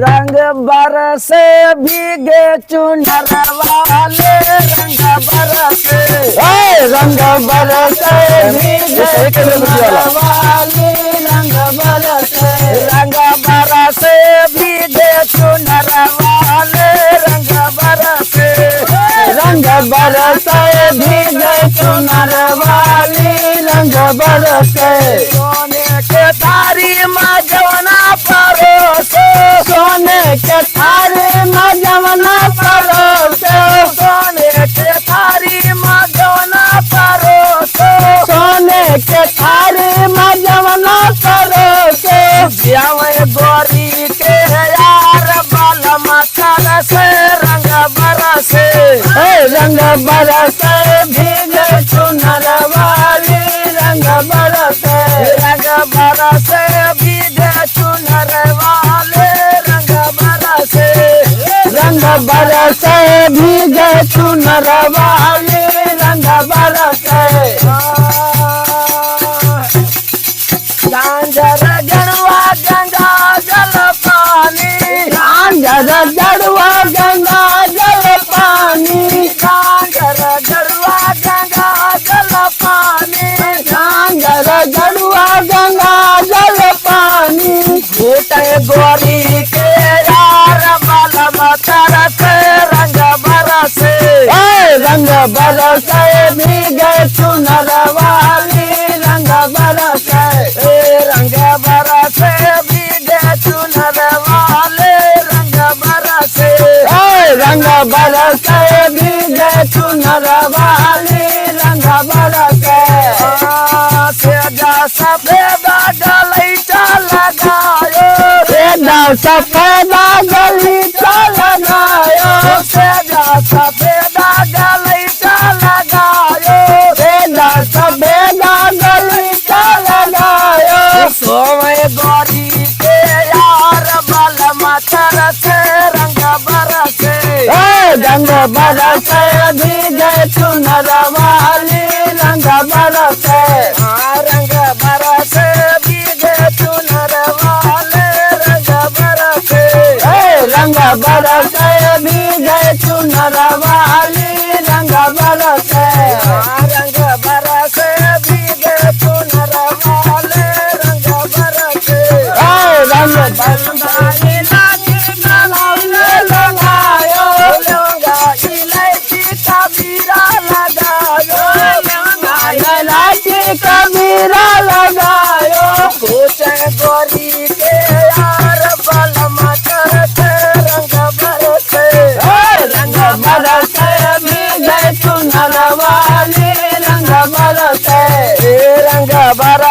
बरसे भीगे चुनर वाले रंग बरसे रंग बरसे भीगे चुनर वाले रंग बरसे भीगे चुनर वाले रंग बरसे भीगे चुनर वाली रंग बरसे सोने के थारी में जवना परोसे सोने के थारी में जवना परोसे सोने के थारी में जवना परोसे सोने के थारी में जवना परोसे ब्यावे गोरी के यार बाल मकर से रंग बरसे रंग बरसे भीगे चुनर वाली रंग बरसे भीगे चुनर वाले रंग बरसे भीगे चुनर वाली रंग बरसे गांजर जड़वा गंगा जल पानी गांजर जड़वा गंगा जल पानी गांजर जड़वा गंगा जल पानी गांजर जड़वा गंगा जल पानी घूटे गोरी के यार बाल मकर से रंग बरसे रंग बरसे भीगे चुनर वाली रंग बरसे रंग बरसे भीगे चुनर वाले रंग बरसे रंग बरसे भीगे चुनर वाली रंग बरसे सेजा सफेद गलीचा लगायो सफेद गलीचा लगायो सेजा सफेद गलीचा लगायो सफेद गलीचा लगायो सोवे गोरी के यार बाल मकर से रंग बरसे रंग बरसे भीगे चुनर वाली रंग बरसे रंग बरसे भीगे चुनर वाले रंग बरसे रंग बरसे भीगे चुनर वाली रंग बरसे रंग बरसे भीगे चुनर वाले रंग बरसे रंग बंदाई लागी गलाउने लगायो लौंगा इलायची कबीरा लगायो इलायची कबीरा लगायो पूछे गोरी के यार बल मकर से रंग बरसे रंग बरसे भीगे चुनर वाली रंग बरसे रंग बर